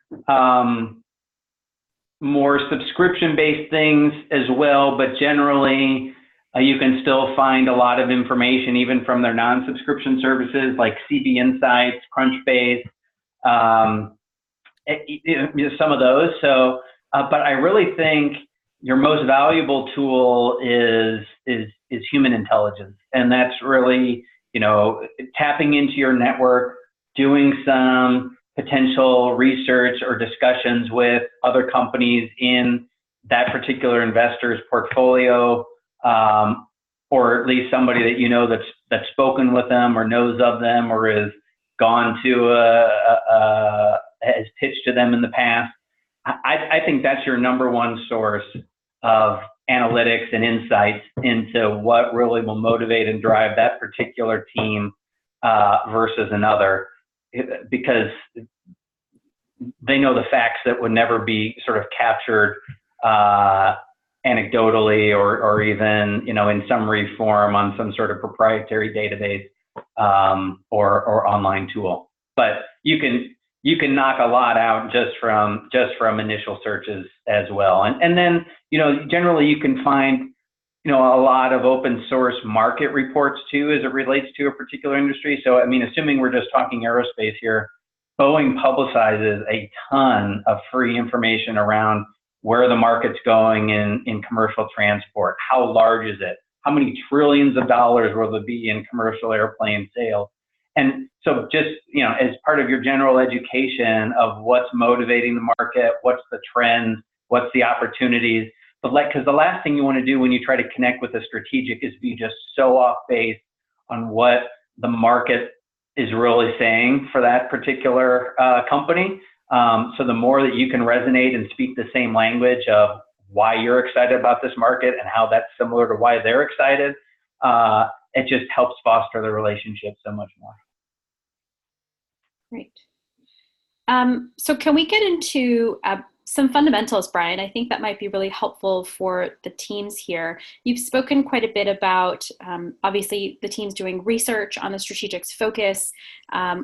more subscription-based things as well, but generally You can still find a lot of information even from their non-subscription services like CB Insights, Crunchbase, some of those. So, but I really think your most valuable tool is human intelligence, and that's really, you know, tapping into your network, doing some potential research or discussions with other companies in that particular investor's portfolio, or at least somebody that you know that's spoken with them or knows of them or has gone to has pitched to them in the past. I think that's your number one source of analytics and insights into what really will motivate and drive that particular team versus another, because they know the facts that would never be sort of captured anecdotally or even, you know, in summary form on some sort of proprietary database or online tool. But you can knock a lot out just from initial searches as well. And then, you know, generally you can find, you know, a lot of open source market reports too as it relates to a particular industry. So, I mean, assuming we're just talking aerospace here, Boeing publicizes a ton of free information around where the market's going in commercial transport. How large is it? How many trillions of dollars will there be in commercial airplane sales? And so just, you know, as part of your general education of what's motivating the market, what's the trend, what's the opportunities, but because the last thing you want to do when you try to connect with a strategic is be just so off base on what the market is really saying for that particular company. So the more that you can resonate and speak the same language of why you're excited about this market and how that's similar to why they're excited, it just helps foster the relationship so much more. Great. So can we get into some fundamentals, Brian? I think that might be really helpful for the teams here. You've spoken quite a bit about, obviously, the teams doing research on the strategic's focus,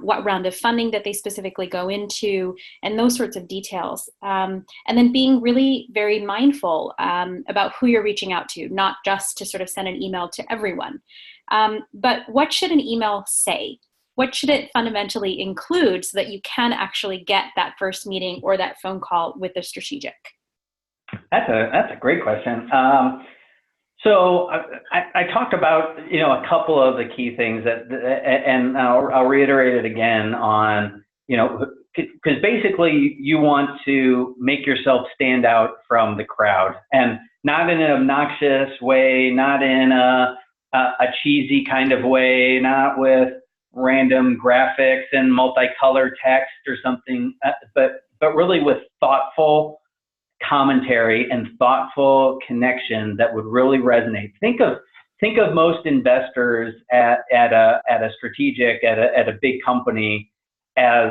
what round of funding that they specifically go into, and those sorts of details. And then being really very mindful about who you're reaching out to, not just to sort of send an email to everyone. But what should an email say? What should it fundamentally include so that you can actually get that first meeting or that phone call with the strategic? That's a great question. So I talked about, you know, a couple of the key things and I'll reiterate it again on, you know, because basically you want to make yourself stand out from the crowd, and not in an obnoxious way, not in a cheesy kind of way, not with random graphics and multicolored text or something, but really with thoughtful commentary and thoughtful connection that would really resonate. Think of most investors at a strategic at a big company as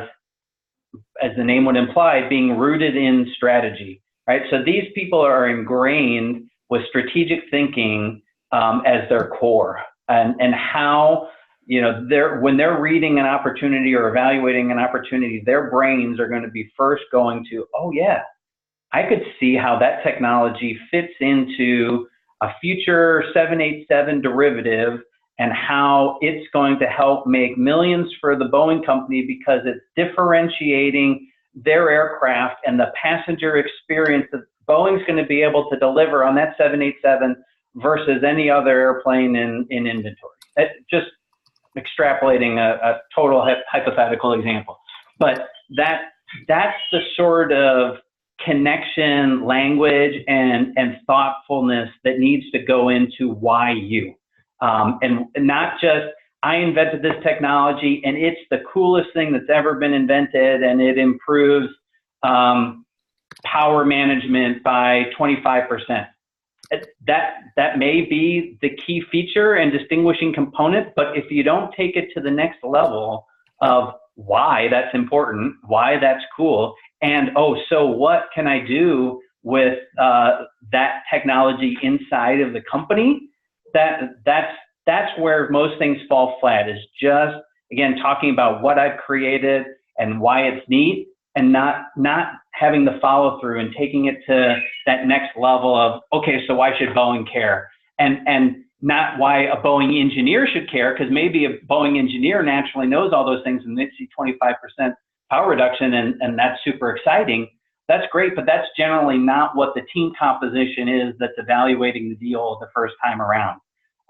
the name would imply, being rooted in strategy, right? So these people are ingrained with strategic thinking as their core, and how, you know, when they're reading an opportunity or evaluating an opportunity, their brains are going to be first going to, oh yeah, I could see how that technology fits into a future 787 derivative and how it's going to help make millions for the Boeing company because it's differentiating their aircraft and the passenger experience that Boeing's going to be able to deliver on that 787 versus any other airplane in inventory. Just extrapolating a total hypothetical example, but that's the sort of connection, language, and thoughtfulness that needs to go into why you, and not just I invented this technology and it's the coolest thing that's ever been invented and it improves power management by 25%. That may be the key feature and distinguishing component, but if you don't take it to the next level of why that's important, why that's cool, and oh, so what can I do with that technology inside of the company, that's where most things fall flat, is just, again, talking about what I've created and why it's neat, and not having the follow through and taking it to that next level of, okay, so why should Boeing care? And not why a Boeing engineer should care, because maybe a Boeing engineer naturally knows all those things and they see 25% power reduction and that's super exciting. That's great, but that's generally not what the team composition is that's evaluating the deal the first time around.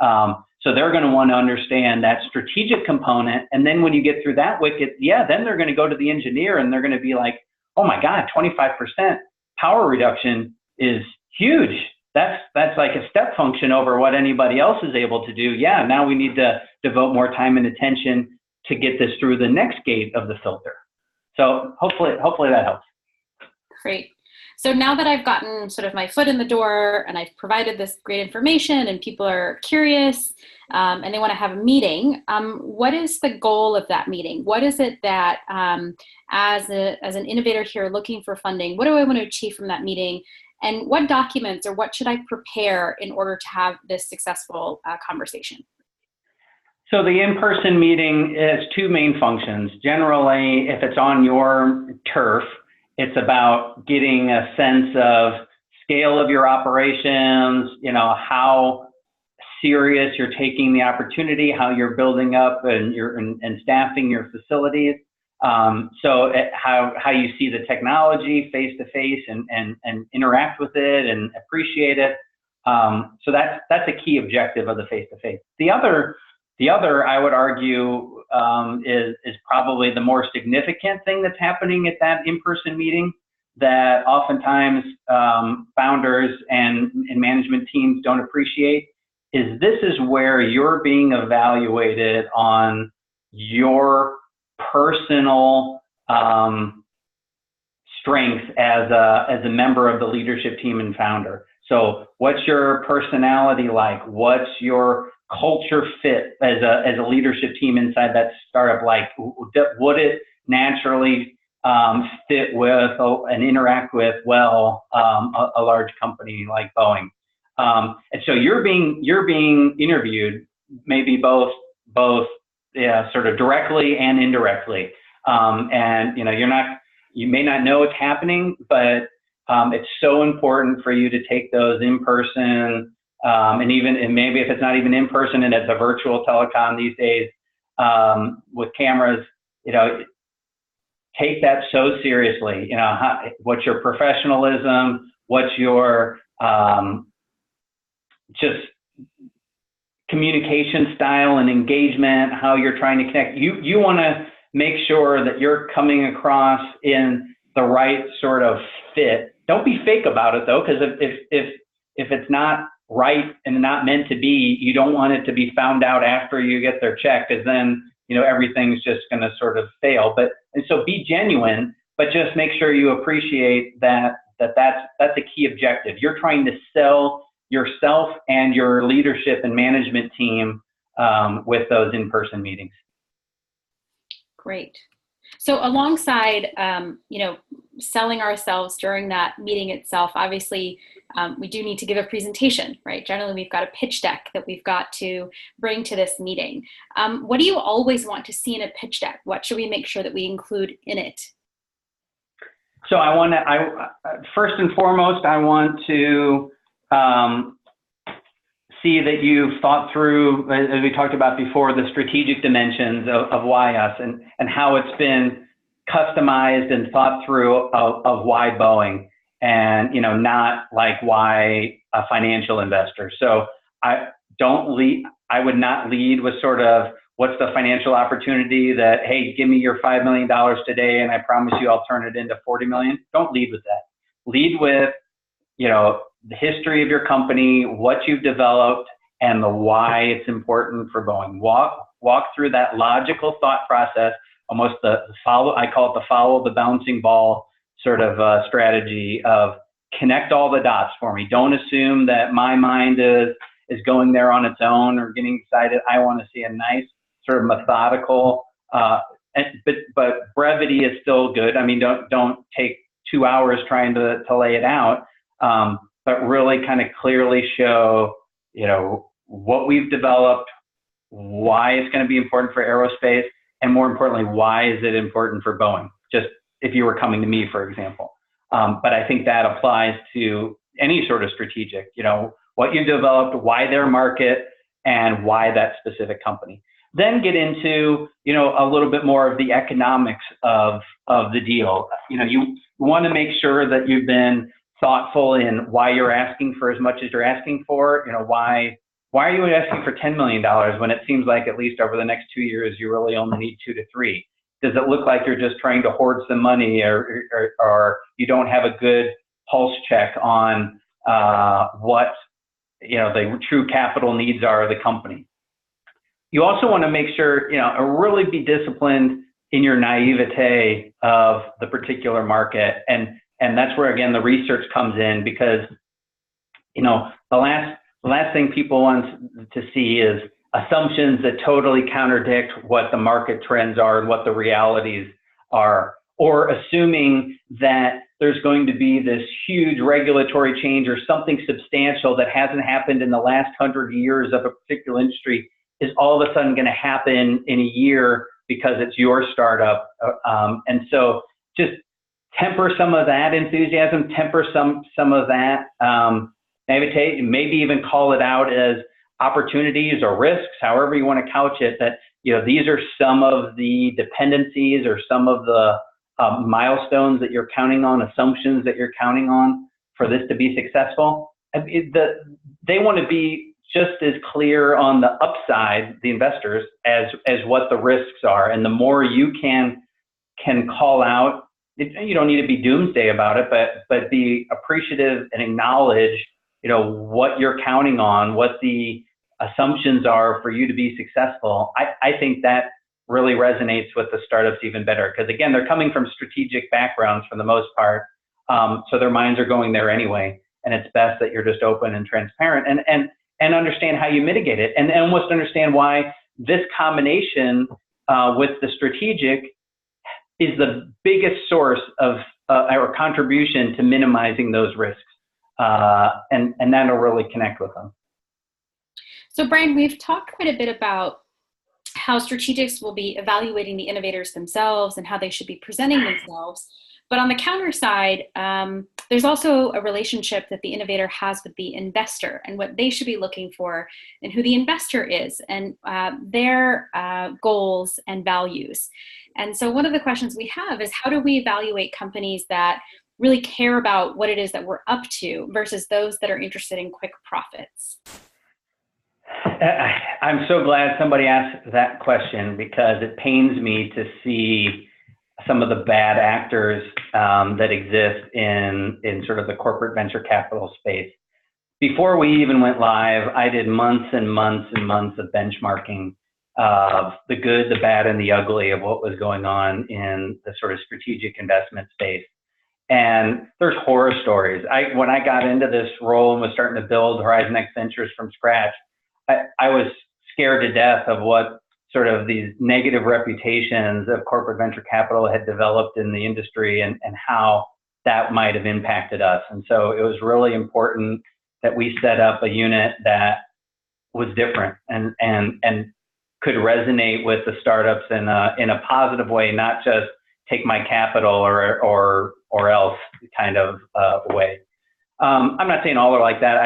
So they're going to want to understand that strategic component. And then when you get through that wicket, yeah, then they're going to go to the engineer and they're going to be like, oh my God, 25% power reduction is huge. That's like a step function over what anybody else is able to do. Yeah, now we need to devote more time and attention to get this through the next gate of the filter. So hopefully that helps. Great. So now that I've gotten sort of my foot in the door and I've provided this great information and people are curious and they want to have a meeting, what is the goal of that meeting? What is it that as an innovator here looking for funding, what do I want to achieve from that meeting? And what documents or what should I prepare in order to have this successful conversation? So the in-person meeting has two main functions. Generally, if it's on your turf, it's about getting a sense of scale of your operations, how serious you're taking the opportunity, how you're building up and staffing your facilities. So how you see the technology face to face and interact with it and appreciate it. So that's a key objective of the face to face. The other I would argue is probably the more significant thing that's happening at that in-person meeting that oftentimes founders and management teams don't appreciate is this is where you're being evaluated on your personal strength as a member of the leadership team and founder. So what's your personality like? What's your culture fit as a leadership team inside that startup? Like, would it naturally fit with and interact with a large company like Boeing? And so you're being interviewed, maybe both sort of directly and indirectly. And you may not know it's happening, but it's so important for you to take those in person. And maybe if it's not even in person and it's a virtual telecom these days with cameras, take that so seriously. What's your professionalism? What's your just communication style and engagement? How you're trying to connect? You want to make sure that you're coming across in the right sort of fit. Don't be fake about it though, because if it's not right and not meant to be, you don't want it to be found out after you get their check, because then everything's just going to sort of fail. And so be genuine, but just make sure you appreciate that's a key objective. You're trying to sell yourself and your leadership and management team with those in-person meetings. Great. So alongside, selling ourselves during that meeting itself, obviously, we do need to give a presentation, right? Generally, we've got a pitch deck that we've got to bring to this meeting. What do you always want to see in a pitch deck? What should we make sure that we include in it? So first and foremost, I want to see that you've thought through, as we talked about before, the strategic dimensions of why us and how it's been customized and thought through of why Boeing, and not like why a financial investor. So I would not lead with sort of what's the financial opportunity that, hey, give me your $5 million today and I promise you I'll turn it into 40 million. Don't lead with that. Lead with the history of your company, what you've developed, and the why it's important for Boeing. Walk through that logical thought process, almost I call it the follow the bouncing ball sort of strategy of connect all the dots for me. Don't assume that my mind is going there on its own or getting excited. I want to see a nice sort of methodical, but brevity is still good. I mean, don't take 2 hours trying to lay it out. But really kind of clearly show, what we've developed, why it's going to be important for aerospace, and more importantly, why is it important for Boeing? Just if you were coming to me, for example. But I think that applies to any sort of strategic, what you developed, why their market, and why that specific company. Then get into, a little bit more of the economics of the deal. You want to make sure that you've been thoughtful in why you're asking for as much as you're asking for. Why are you asking for $10 million when it seems like at least over the next 2 years, you really only need 2 to 3? Does it look like you're just trying to hoard some money, or you don't have a good pulse check on what the true capital needs are of the company? You also want to make sure, really be disciplined in your naivete of the particular market. And that's where, again, the research comes in, because, the last thing people want to see is assumptions that totally contradict what the market trends are and what the realities are, or assuming that there's going to be this huge regulatory change or something substantial that hasn't happened in the last 100 years of a particular industry is all of a sudden going to happen in a year because it's your startup. And so just temper some of that enthusiasm, temper some of that naivete, maybe even call it out as opportunities or risks, however you want to couch it, that these are some of the dependencies or some of the milestones that you're counting on, assumptions that you're counting on for this to be successful. They want to be just as clear on the upside, the investors, as what the risks are. And the more you can call out, you don't need to be doomsday about it, but be appreciative and acknowledge, what you're counting on, what the assumptions are for you to be successful. I think that really resonates with the startups even better, because again, they're coming from strategic backgrounds for the most part, so their minds are going there anyway. And it's best that you're just open and transparent and understand how you mitigate it, and almost understand why this combination with the strategic is the biggest source of or contribution to minimizing those risks, and that'll really connect with them. So Brian, we've talked quite a bit about how strategics will be evaluating the innovators themselves and how they should be presenting themselves. But on the counter side, there's also a relationship that the innovator has with the investor and what they should be looking for and who the investor is and their goals and values. And so one of the questions we have is, how do we evaluate companies that really care about what it is that we're up to versus those that are interested in quick profits? I'm so glad somebody asked that question, because it pains me to see some of the bad actors that exist in sort of the corporate venture capital space. Before we even went live, I did months and months and months of benchmarking of the good, the bad, and the ugly of what was going on in the sort of strategic investment space. And there's horror stories. When I got into this role and was starting to build HorizonX Ventures from scratch, I was scared to death of what sort of these negative reputations of corporate venture capital had developed in the industry, and how that might have impacted us. And so it was really important that we set up a unit that was different and could resonate with the startups in a positive way, not just take my capital or else kind of way. I'm not saying all are like that.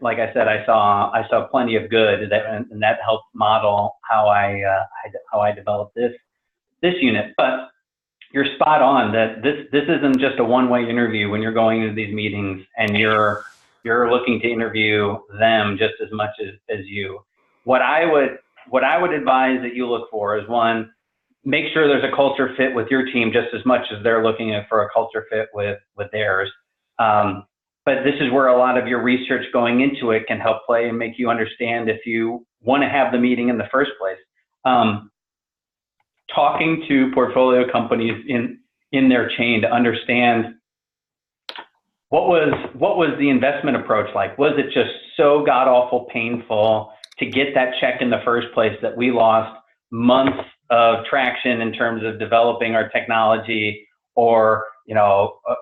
Like I said, I saw plenty of good, and that helped model how I developed this unit. But you're spot on that this isn't just a one-way interview when you're going into these meetings and you're looking to interview them just as much as you. What I would advise that you look for is, one, make sure there's a culture fit with your team just as much as they're looking for a culture fit with theirs. But this is where a lot of your research going into it can help play and make you understand if you want to have the meeting in the first place. Talking to portfolio companies in their chain to understand what was the investment approach like? Was it just so god-awful painful to get that check in the first place that we lost months of traction in terms of developing our technology, or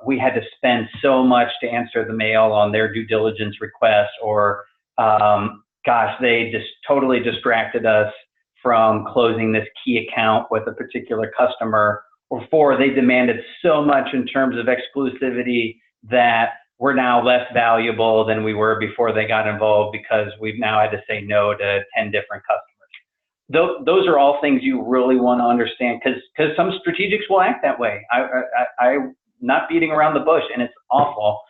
we had to spend so much to answer the mail on their due diligence requests, or gosh, they just totally distracted us from closing this key account with a particular customer, or 4, they demanded so much in terms of exclusivity that we're now less valuable than we were before they got involved because we've now had to say no to 10 different customers. Those are all things you really want to understand, because some strategics will act that way. I'm not beating around the bush, and it's awful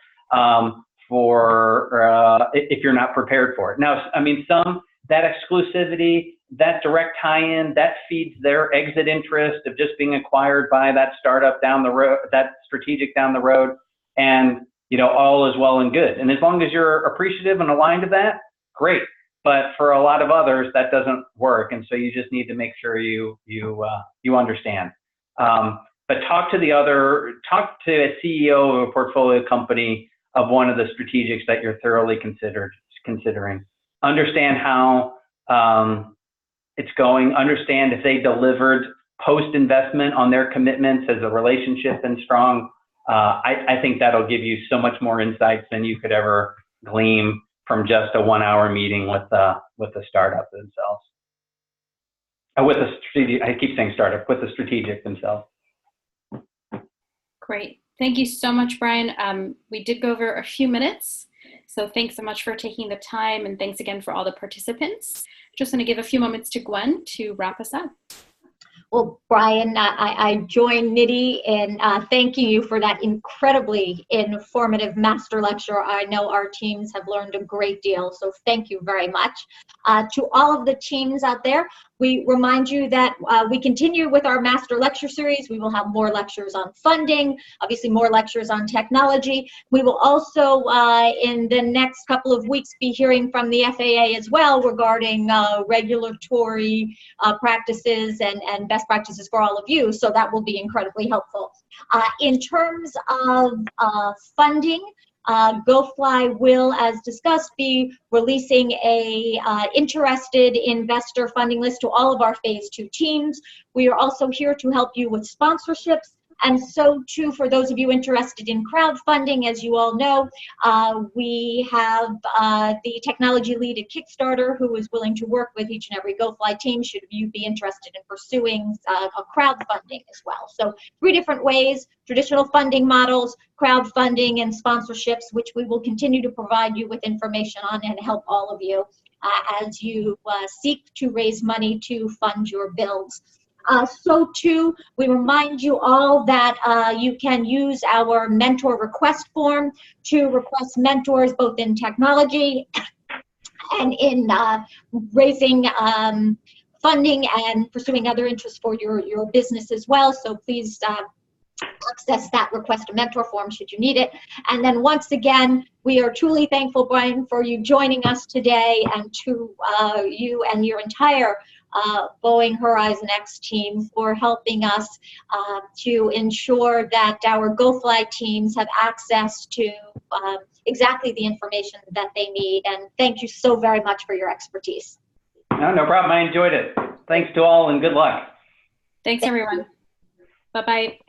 if you're not prepared for it. Now, I mean, that exclusivity, that direct tie-in, that feeds their exit interest of just being acquired by that startup down the road, that strategic down the road, and all is well and good. And as long as you're appreciative and aligned to that, great. But for a lot of others, that doesn't work, and so you just need to make sure you understand. But talk to a CEO of a portfolio company of one of the strategics that you're thoroughly considering. Understand how it's going. Understand if they delivered post-investment on their commitments. Has the relationship been strong? I think that'll give you so much more insights than you could ever glean from just a 1-hour meeting with the startup themselves. With the strategic, I keep saying startup, with the strategic themselves. Great. Thank you so much, Brian. We did go over a few minutes, so thanks so much for taking the time, and thanks again for all the participants. Just going to give a few moments to Gwen to wrap us up. Well, Brian, I join Nidhi in thanking you for that incredibly informative master lecture. I know our teams have learned a great deal, so thank you very much. To all of the teams out there, we remind you that we continue with our master lecture series. We will have more lectures on funding, obviously more lectures on technology. We will also, in the next couple of weeks, be hearing from the FAA as well regarding regulatory practices and best practices for all of you. So that will be incredibly helpful. In terms of funding, GoFly will, as discussed, be releasing a interested investor funding list to all of our phase 2 teams. We are also here to help you with sponsorships. And so too, for those of you interested in crowdfunding, as you all know, we have the technology lead at Kickstarter who is willing to work with each and every GoFly team should you be interested in pursuing a crowdfunding as well. So 3 different ways: traditional funding models, crowdfunding, and sponsorships, which we will continue to provide you with information on and help all of you as you seek to raise money to fund your builds. So too, we remind you all that you can use our mentor request form to request mentors both in technology and in raising funding and pursuing other interests for your business as well. So please access that request a mentor form should you need it. And then once again, we are truly thankful, Brian, for you joining us today, and to you and your entire Boeing HorizonX team for helping us to ensure that our GoFly teams have access to exactly the information that they need. And thank you so very much for your expertise. No problem. I enjoyed it. Thanks to all, and good luck. Thanks, everyone. Bye-bye.